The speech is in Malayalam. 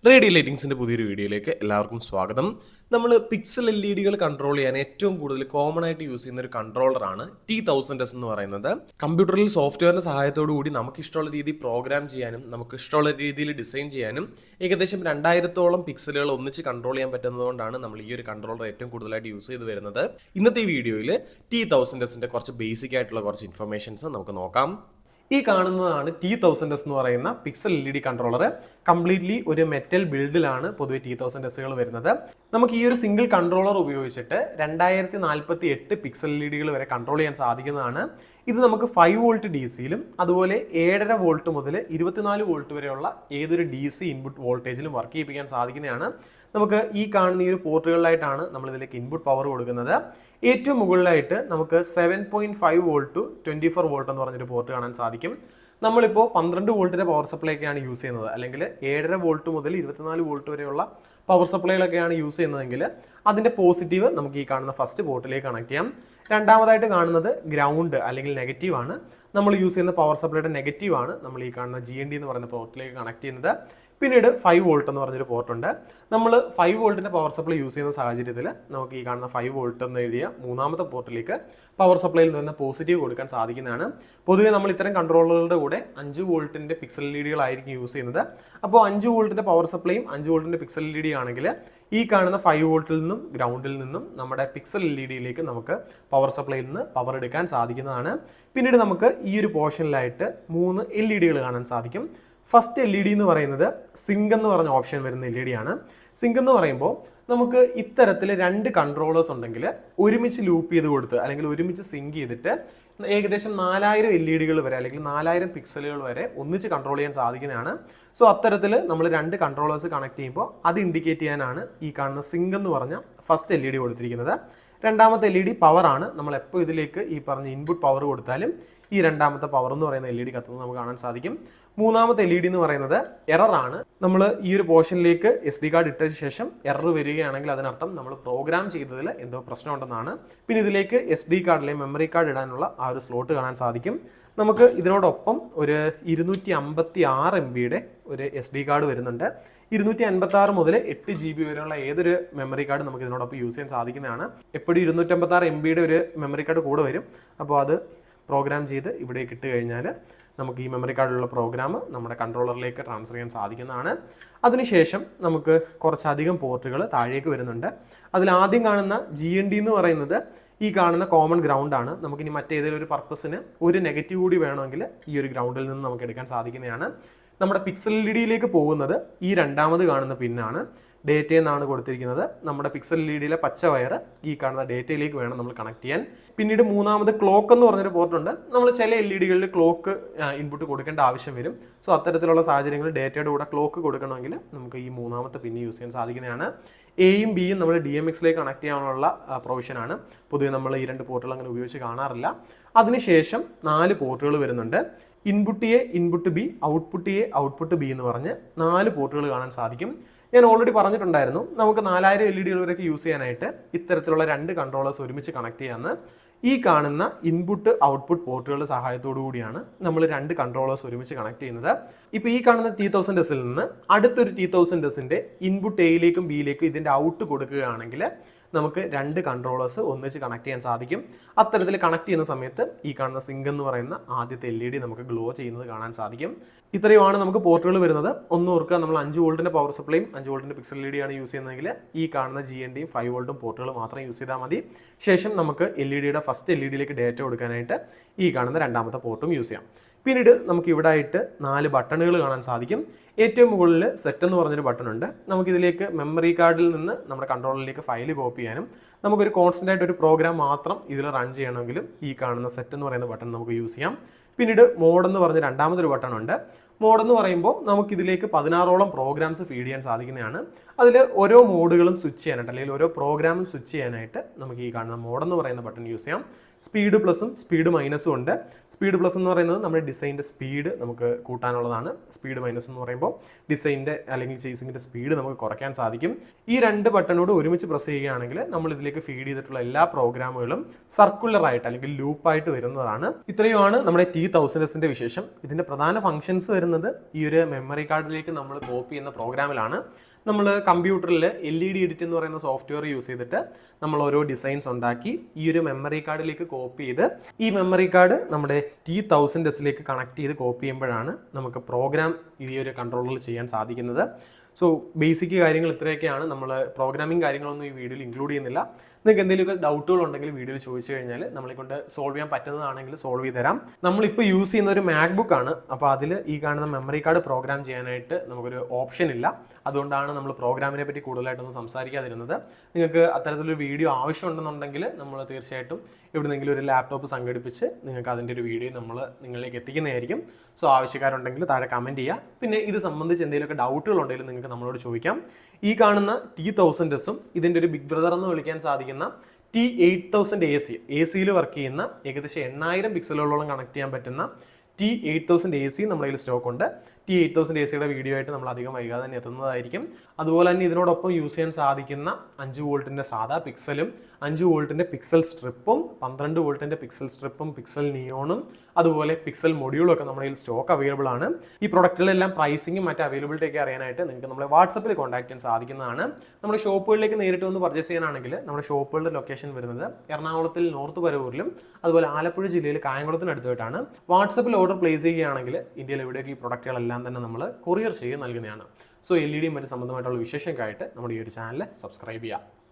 റേഡിയോ ലൈറ്റിംഗ്സിൻ്റെ പുതിയൊരു വീഡിയോയിലേക്ക് എല്ലാവർക്കും സ്വാഗതം. നമ്മൾ പിക്സൽ LED കൺട്രോൾ ചെയ്യാൻ ഏറ്റവും കൂടുതൽ കോമൺ ആയിട്ട് യൂസ് ചെയ്യുന്ന ഒരു കൺട്രോളറാണ് T1000S എന്ന് പറയുന്നത്. കമ്പ്യൂട്ടറിൽ സോഫ്റ്റ്വെയറിൻ്റെ സഹായത്തോടു കൂടി നമുക്ക് ഇഷ്ടമുള്ള രീതിയിൽ പ്രോഗ്രാം ചെയ്യാനും നമുക്ക് ഇഷ്ടമുള്ള രീതിയിൽ ഡിസൈൻ ചെയ്യാനും ഏകദേശം 2000-ഓളം പിക്സലുകൾ ഒന്നിച്ച് കൺട്രോൾ ചെയ്യാൻ നമ്മൾ ഈ ഒരു കൺട്രോളർ ഏറ്റവും കൂടുതലായിട്ട് യൂസ് ചെയ്ത് വരുന്നത്. ഇന്നത്തെ വീഡിയോയിൽ T1000Sൻ്റെ കുറച്ച് ബേസിക് ആയിട്ടുള്ള കുറച്ച് ഇൻഫർമേഷൻസ് നമുക്ക് നോക്കാം. ഈ കാണുന്നതാണ് T1000S എന്ന് പറയുന്ന പിക്സൽ LED കൺട്രോളർ. കംപ്ലീറ്റ്ലി ഒരു മെറ്റൽ ബിൽഡിലാണ് പൊതുവെ T1000Sകൾ വരുന്നത്. നമുക്ക് ഈ ഒരു സിംഗിൾ കൺട്രോളർ ഉപയോഗിച്ചിട്ട് 2048 പിക്സൽ LEDകൾ വരെ കൺട്രോൾ ചെയ്യാൻ സാധിക്കുന്നതാണ്. ഇത് നമുക്ക് 5 വോൾട്ട് DC-യിലും അതുപോലെ 7.5 വോൾട്ട് മുതൽ 24 വോൾട്ട് വരെയുള്ള ഏതൊരു DC ഇൻപുട്ട് വോൾട്ടേജിലും വർക്ക് ചെയ്യിപ്പിക്കാൻ സാധിക്കുന്നതാണ്. നമുക്ക് ഈ കാണുന്ന ഈ ഒരു പോർട്ടുകളിലായിട്ടാണ് നമ്മൾ ഇതിലേക്ക് ഇൻപുട്ട് പവർ കൊടുക്കുന്നത്. ഏറ്റവും മുകളിലായിട്ട് നമുക്ക് 7.5 വോൾട്ട് ടു 24 വോൾട്ട് എന്ന് പറഞ്ഞൊരു പോർട്ട് കാണാൻ സാധിക്കും. നമ്മളിപ്പോൾ 12 വോൾട്ടിൻ്റെ പവർ സപ്ലൈയൊക്കെയാണ് യൂസ് ചെയ്യുന്നത്, അല്ലെങ്കിൽ 7.5 വോൾട്ട് മുതൽ 24 വോൾട്ട് വരെയുള്ള പവർ സപ്ലൈകളൊക്കെയാണ് യൂസ് ചെയ്യുന്നതെങ്കിൽ അതിൻ്റെ പോസിറ്റീവ് നമുക്ക് ഈ കാണുന്ന ഫസ്റ്റ് പോർട്ടിലേക്ക് കണക്ട് ചെയ്യാം. രണ്ടാമതായിട്ട് കാണുന്നത് ഗ്രൗണ്ട് അല്ലെങ്കിൽ നെഗറ്റീവ് ആണ്. നമ്മൾ യൂസ് ചെയ്യുന്ന പവർ സപ്ലൈയുടെ നെഗറ്റീവ് ആണ് നമ്മൾ ഈ കാണുന്ന GND എന്ന് പറയുന്ന പോർട്ടിലേക്ക് കണക്ട് ചെയ്യുന്നത്. പിന്നീട് 5 വോൾട്ട് എന്ന് പറഞ്ഞൊരു പോർട്ടുണ്ട്. നമ്മൾ 5 വോൾട്ടിൻ്റെ പവർ സപ്ലൈ യൂസ് ചെയ്യുന്ന സാഹചര്യത്തിൽ നമുക്ക് ഈ കാണുന്ന 5 വോൾട്ട് എന്ന് എഴുതിയ മൂന്നാമത്തെ പോർട്ടിലേക്ക് പവർ സപ്ലൈയിൽ നിന്ന് പോസിറ്റീവ് കൊടുക്കാൻ സാധിക്കുന്നതാണ്. പൊതുവെ നമ്മൾ ഇത്തരം കൺട്രോളറുകളുടെ കൂടെ 5 വോൾട്ടിൻ്റെ പിക്സൽ LEDകളായിരിക്കും യൂസ് ചെയ്യുന്നത്. അപ്പോൾ 5 വോൾട്ടിൻ്റെ പവർ സപ്ലൈയും 5 വോൾട്ടിൻ്റെ പിക്സൽ LED ആണെങ്കിൽ ഈ കാണുന്ന 5 വോൾട്ടിൽ നിന്നും ഗ്രൗണ്ടിൽ നിന്നും നമ്മുടെ പിക്സൽ LEDയിലേക്ക് നമുക്ക് പവർ സപ്ലൈയിൽ നിന്ന് പവർ എടുക്കാൻ സാധിക്കുന്നതാണ്. പിന്നീട് നമുക്ക് ഈ ഒരു പോർഷനിലായിട്ട് 3 LEDകൾ കാണാൻ സാധിക്കും. ഫസ്റ്റ് LED എന്ന് പറയുന്നത് സിങ്ക് എന്ന് പറഞ്ഞ ഓപ്ഷൻ വരുന്ന LED ആണ്. സിങ്ക് എന്ന് പറയുമ്പോൾ നമുക്ക് ഇത്തരത്തിൽ 2 കൺട്രോളേഴ്സ് ഉണ്ടെങ്കിൽ ഒരുമിച്ച് ലൂപ്പ് ചെയ്ത് കൊടുത്ത് അല്ലെങ്കിൽ ഒരുമിച്ച് സിങ്ക് ചെയ്തിട്ട് ഏകദേശം 4000 LEDകൾ വരെ അല്ലെങ്കിൽ 4000 പിക്സലുകൾ വരെ ഒന്നിച്ച് കൺട്രോൾ ചെയ്യാൻ സാധിക്കുന്നതാണ്. സോ അത്തരത്തിൽ നമ്മൾ 2 കൺട്രോളേഴ്സ് കണക്ട് ചെയ്യുമ്പോൾ അത് ഇൻഡിക്കേറ്റ് ചെയ്യാനാണ് ഈ കാണുന്ന സിങ്ക് എന്ന് പറഞ്ഞ ഫസ്റ്റ് LED കൊടുത്തിരിക്കുന്നത്. രണ്ടാമത്തെ LED പവർ ആണ്. നമ്മൾ എപ്പോൾ ഇതിലേക്ക് ഈ പറഞ്ഞ ഇൻപുട്ട് പവർ കൊടുത്താലും ഈ രണ്ടാമത്തെ പവർ എന്ന് പറയുന്ന LED കത്തുന്നത് നമുക്ക് കാണാൻ സാധിക്കും. മൂന്നാമത്തെ LED എന്ന് പറയുന്നത് എറർ ആണ്. നമ്മൾ ഈ ഒരു പോർഷനിലേക്ക് SD കാർഡ് ഇട്ടതിന് ശേഷം എറർ വരികയാണെങ്കിൽ അതിനർത്ഥം നമ്മൾ പ്രോഗ്രാം ചെയ്തതിൽ എന്തോ പ്രശ്നമുണ്ടെന്നാണ്. പിന്നെ ഇതിലേക്ക് SD കാർഡ് അല്ലെങ്കിൽ മെമ്മറി കാർഡ് ഇടാനുള്ള ആ ഒരു സ്ലോട്ട് കാണാൻ സാധിക്കും. നമുക്ക് ഇതിനോടൊപ്പം ഒരു 256 MB ഒരു SD കാർഡ് വരുന്നുണ്ട്. 256 മുതൽ 8 GB വരെയുള്ള ഏതൊരു മെമ്മറി കാർഡ് നമുക്ക് ഇതിനോടൊപ്പം യൂസ് ചെയ്യാൻ സാധിക്കുന്നതാണ്. എപ്പോഴും 256 MB ഒരു മെമ്മറി കാർഡ് കൂടെ വരും. അപ്പോൾ അത് പ്രോഗ്രാം ചെയ്ത് ഇവിടേക്ക് ഇട്ട് കഴിഞ്ഞാൽ നമുക്ക് ഈ മെമ്മറി കാർഡിലുള്ള പ്രോഗ്രാം നമ്മുടെ കൺട്രോളറിലേക്ക് ട്രാൻസ്ഫർ ചെയ്യാൻ സാധിക്കുന്നതാണ്. അതിനുശേഷം നമുക്ക് കുറച്ചധികം പോർട്ടുകൾ താഴേക്ക് വരുന്നുണ്ട്. അതിൽ ആദ്യം കാണുന്ന GND എന്ന് പറയുന്നത് ഈ കാണുന്ന കോമൺ ഗ്രൗണ്ട് ആണ്. നമുക്കിനി മറ്റേതെങ്കിലും ഒരു പർപ്പസിന് ഒരു നെഗറ്റീവ് കൂടി വേണമെങ്കിൽ ഈ ഒരു ഗ്രൗണ്ടിൽ നിന്ന് നമുക്ക് എടുക്കാൻ സാധിക്കുന്നതാണ്. നമ്മുടെ പിക്സൽ LEDയിലേക്ക് പോകുന്നത് ഈ രണ്ടാമത് കാണുന്ന പിന്നാണ്. ഡേറ്റ എന്നാണ് കൊടുത്തിരിക്കുന്നത്. നമ്മുടെ പിക്സൽ LEDയിലെ പച്ച വയർ ഈ കാണുന്ന ഡേറ്റയിലേക്ക് വേണം നമ്മൾ കണക്ട് ചെയ്യാൻ. പിന്നീട് മൂന്നാമത് ക്ലോക്ക് എന്ന് പറഞ്ഞൊരു പോർട്ടുണ്ട്. നമ്മൾ ചില LEDകളിൽ ക്ലോക്ക് ഇൻപുട്ട് കൊടുക്കേണ്ട ആവശ്യം വരും. സോ അത്തരത്തിലുള്ള സാഹചര്യങ്ങളിൽ ഡേറ്റയുടെ കൂടെ ക്ലോക്ക് കൊടുക്കണമെങ്കിൽ നമുക്ക് ഈ മൂന്നാമത്തെ പിന്ന് യൂസ് ചെയ്യാൻ സാധിക്കുന്നതാണ്. എയും ബിയും നമ്മൾ DMX-ലേക്ക് കണക്ട് ചെയ്യാനുള്ള പ്രൊവിഷനാണ്. പൊതുവെ നമ്മൾ ഈ 2 പോർട്ടുകൾ അങ്ങനെ ഉപയോഗിച്ച് കാണാറില്ല. അതിനുശേഷം 4 പോർട്ടുകൾ വരുന്നുണ്ട്. Input A, input B, output A, output B എന്ന് പറഞ്ഞ് 4 പോർട്ടുകൾ കാണാൻ സാധിക്കും. ഞാൻ ഓൾറെഡി പറഞ്ഞിട്ടുണ്ടായിരുന്നു നമുക്ക് 4000 LEDകൾ വരെയൊക്കെ യൂസ് ചെയ്യാനായിട്ട് ഇത്തരത്തിലുള്ള 2 കൺട്രോളേഴ്സ് ഒരുമിച്ച് കണക്ട് ചെയ്യാമെന്ന്. ഈ കാണുന്ന ഇൻപുട്ട് ഔട്ട്പുട്ട് പോർട്ടുകളുടെ സഹായത്തോടു കൂടിയാണ് നമ്മൾ 2 കൺട്രോളേഴ്സ് ഒരുമിച്ച് കണക്ട് ചെയ്യുന്നത്. ഇപ്പോൾ ഈ കാണുന്ന T1000Sൽ നിന്ന് അടുത്തൊരു T1000Sന്റെ ഇൻപുട്ട് എയിലേക്കും ബിയിലേക്കും ഇതിൻ്റെ ഔട്ട് കൊടുക്കുകയാണെങ്കിൽ നമുക്ക് 2 കൺട്രോളേഴ്സ് ഒന്നിച്ച് കണക്ട് ചെയ്യാൻ സാധിക്കും. അത്തരത്തിൽ കണക്ട് ചെയ്യുന്ന സമയത്ത് ഈ കാണുന്ന സിങ്ക് എന്ന് പറയുന്ന ആദ്യത്തെ LED നമുക്ക് ഗ്ലോ ചെയ്യുന്നത് കാണാൻ സാധിക്കും. ഇത്രയുമാണ് നമുക്ക് പോർട്ടുകൾ വരുന്നത്. ഒന്ന് ഓർക്കുക, നമ്മൾ 5 വോൾട്ടിൻ്റെ പവർ സപ്ലൈയും 5 വോൾട്ടിൻ്റെ പിക്സൽ LED ആണ് യൂസ് ചെയ്യുന്നതെങ്കിൽ ഈ കാണുന്ന GNDയും 5 വോൾട്ടും പോർട്ടുകൾ മാത്രം യൂസ് ചെയ്താൽ മതി. ശേഷം നമുക്ക് LEDയുടെ ഫസ്റ്റ് LEDയിലേക്ക് ഡേറ്റ കൊടുക്കാനായിട്ട് ഈ കാണുന്ന രണ്ടാമത്തെ പോർട്ടും യൂസ് ചെയ്യാം. പിന്നീട് നമുക്ക് ഇവിടെ ആയിട്ട് 4 ബട്ടണുകൾ കാണാൻ സാധിക്കും. ഏറ്റവും മുകളിൽ സെറ്റ് എന്ന് പറഞ്ഞൊരു ബട്ടൺ ഉണ്ട്. നമുക്കിതിലേക്ക് മെമ്മറി കാർഡിൽ നിന്ന് നമ്മുടെ കൺട്രോളറിലേക്ക് ഫയൽ കോപ്പി ചെയ്യാനും നമുക്കൊരു കോൺസ്റ്റൻ്റ് ആയിട്ട് ഒരു പ്രോഗ്രാം മാത്രം ഇതിൽ റൺ ചെയ്യണമെങ്കിലും ഈ കാണുന്ന സെറ്റ് എന്ന് പറയുന്ന ബട്ടൺ നമുക്ക് യൂസ് ചെയ്യാം. പിന്നീട് മോഡ് എന്ന് പറഞ്ഞ രണ്ടാമതൊരു ബട്ടൺ ഉണ്ട്. മോഡ് എന്ന് പറയുമ്പോൾ നമുക്കിതിലേക്ക് 16ഓളം പ്രോഗ്രാംസ് ഫീഡ് ചെയ്യാൻ സാധിക്കുന്നതാണ്. അതിൽ ഓരോ മോഡുകളും സ്വിച്ച് ചെയ്യാനായിട്ട് അല്ലെങ്കിൽ ഓരോ പ്രോഗ്രാമും സ്വിച്ച് ചെയ്യാനായിട്ട് നമുക്ക് ഈ കാണുന്ന മോഡ് എന്ന് പറയുന്ന ബട്ടൺ യൂസ് ചെയ്യാം. സ്പീഡ് പ്ലസും സ്പീഡ് മൈനസും ഉണ്ട്. സ്പീഡ് പ്ലസ് എന്ന് പറയുന്നത് നമ്മുടെ ഡിസൈനിൻ്റെ സ്പീഡ് നമുക്ക് കൂട്ടാനുള്ളതാണ്. സ്പീഡ് മൈനസ് എന്ന് പറയുമ്പോൾ ഡിസൈനിൻ്റെ അല്ലെങ്കിൽ ചേസിങ്ങിൻ്റെ സ്പീഡ് നമുക്ക് കുറയ്ക്കാൻ സാധിക്കും. ഈ രണ്ട് ബട്ടണോട് ഒരുമിച്ച് പ്രസ് ചെയ്യുകയാണെങ്കിൽ നമ്മൾ ഇതിലേക്ക് ഫീഡ് ചെയ്തിട്ടുള്ള എല്ലാ പ്രോഗ്രാമുകളും സർക്കുലർ ആയിട്ട് അല്ലെങ്കിൽ ലൂപ്പായിട്ട് വരുന്നതാണ്. ഇത്രയുമാണ് നമ്മുടെ T1000S വിശേഷം. ഇതിൻ്റെ പ്രധാന ഫംഗ്ഷൻസ് വരുന്നത് ഈ ഒരു മെമ്മറി കാർഡിലേക്ക് നമ്മൾ കോപ്പി ചെയ്യുന്ന പ്രോഗ്രാമിലാണ്. നമ്മൾ കമ്പ്യൂട്ടറിൽ LED എഡിറ്റ് എന്ന് പറയുന്ന സോഫ്റ്റ്വെയർ യൂസ് ചെയ്തിട്ട് നമ്മൾ ഓരോ ഡിസൈൻസ് ഉണ്ടാക്കി ഈ ഒരു മെമ്മറി കാർഡിലേക്ക് കോപ്പി ചെയ്ത് ഈ മെമ്മറി കാർഡ് നമ്മുടെ T1000Sലേക്ക് കണക്ട് ചെയ്ത് കോപ്പി ചെയ്യുമ്പോഴാണ് നമുക്ക് പ്രോഗ്രാം ഈ ഒരു കൺട്രോളറിൽ ചെയ്യാൻ സാധിക്കുന്നത്. സോ ബേസിക് കാര്യങ്ങൾ ഇത്രയൊക്കെയാണ്. നമ്മൾ പ്രോഗ്രാമിംഗ് കാര്യങ്ങളൊന്നും ഈ വീഡിയോയിൽ ഇൻക്ലൂഡ് ചെയ്യുന്നില്ല. നിങ്ങൾക്ക് എന്തെങ്കിലുമൊക്കെ ഡൗട്ടുകൾ ഉണ്ടെങ്കിൽ വീഡിയോയിൽ ചോദിച്ചു കഴിഞ്ഞാൽ നമ്മളെ കൊണ്ട് സോൾവ് ചെയ്യാൻ പറ്റുന്നതാണെങ്കിൽ സോൾവ് ചെയ്ത് തരാം. നമ്മളിപ്പോൾ യൂസ് ചെയ്യുന്ന ഒരു മാക്ബുക്ക് ആണ്. അപ്പോൾ അതിൽ ഈ കാണുന്ന മെമ്മറി കാർഡ് പ്രോഗ്രാം ചെയ്യാനായിട്ട് നമുക്കൊരു ഓപ്ഷൻ ഇല്ല. അതുകൊണ്ടാണ് നമ്മൾ പ്രോഗ്രാമിനെ പറ്റി കൂടുതലായിട്ടൊന്നും സംസാരിക്കാതിരുന്നത്. നിങ്ങൾക്ക് അത്തരത്തിലൊരു വീഡിയോ ആവശ്യമുണ്ടെന്നുണ്ടെങ്കിൽ നമ്മൾ തീർച്ചയായിട്ടും എവിടെന്നെങ്കിലും ഒരു ലാപ്ടോപ്പ് സംഘടിപ്പിച്ച് നിങ്ങൾക്ക് അതിൻ്റെ ഒരു വീഡിയോ നമ്മൾ നിങ്ങളിലേക്ക് എത്തിക്കുന്നതായിരിക്കും. സോ ആവശ്യക്കാരുണ്ടെങ്കിൽ താഴെ കമൻറ്റ് ചെയ്യുക. പിന്നെ ഇത് സംബന്ധിച്ച് എന്തെങ്കിലുമൊക്കെ ഡൗട്ടുകൾ ഉണ്ടെങ്കിൽ നിങ്ങൾക്ക് നമ്മളോട് ചോദിക്കാം. ഈ കാണുന്ന T1000Sഉം ഇതിൻ്റെ ഒരു ബിഗ് ബ്രദർ എന്ന് വിളിക്കാൻ സാധിക്കുന്ന T8000 AC വർക്ക് ചെയ്യുന്ന ഏകദേശം 8000 പിക്സലുകളോളം കണക്ട് ചെയ്യാൻ പറ്റുന്ന T8000 AC നമ്മുടെ കയ്യിൽ സ്റ്റോക്ക് ഉണ്ട്. T8000 AC വീഡിയോ ആയിട്ട് നമ്മൾ അധികം വൈകാതെ തന്നെ എത്തുന്നതായിരിക്കും. അതുപോലെ തന്നെ ഇതിനോടൊപ്പം യൂസ് ചെയ്യാൻ സാധിക്കുന്ന 5 വോൾട്ടിൻ്റെ സാധാ പിക്സലും 5 വോൾട്ടിൻ്റെ പിക്സൽ സ്ട്രിപ്പും 12 വോൾട്ടിൻ്റെ പിക്സൽ സ്ട്രിപ്പും പിക്സൽ നിയോണും അതുപോലെ പിക്സൽ മൊഡ്യൂളും ഒക്കെ നമ്മുടെ കയ്യിൽ സ്റ്റോക്ക് അവൈലബിൾ ആണ്. ഈ പ്രൊഡക്റ്റുകളെല്ലാം പ്രൈസിങ്ങും മറ്റ് അവൈലബിലിറ്റി ഒക്കെ അറിയാനായിട്ട് നിങ്ങൾക്ക് നമ്മളെ വാട്സപ്പിൽ കോൺടാക്ട് ചെയ്യാൻ സാധിക്കുന്നതാണ്. നമ്മുടെ ഷോപ്പുകളിലേക്ക് നേരിട്ട് വന്ന് പർച്ചേസ് ചെയ്യാനാണെങ്കിൽ നമ്മുടെ ഷോപ്പുകളുടെ ലൊക്കേഷൻ വരുന്നത് എറണാകുളത്തിൽ നോർത്ത് പരവൂരിലും അതുപോലെ ആലപ്പുഴ ജില്ലയിൽ കായംകുളത്തിനടുത്തായിട്ടാണ്. വാട്സപ്പിൽ ഓർഡർ പ്ലേസ് ചെയ്യുകയാണെങ്കിൽ ഇന്ത്യയിൽ എവിടെയൊക്കെ ഈ പ്രൊഡക്റ്റുകളെല്ലാം തന്നെ നമ്മൾ കൊറിയർ ചെയ്ത് നൽകുന്നതാണ്. സോ LED മറ്റ് സംബന്ധമായിട്ടുള്ള വിശേഷങ്ങൾക്കായിട്ട് നമ്മുടെ ഈ ഒരു ചാനൽ സബ്സ്ക്രൈബ് ചെയ്യുക.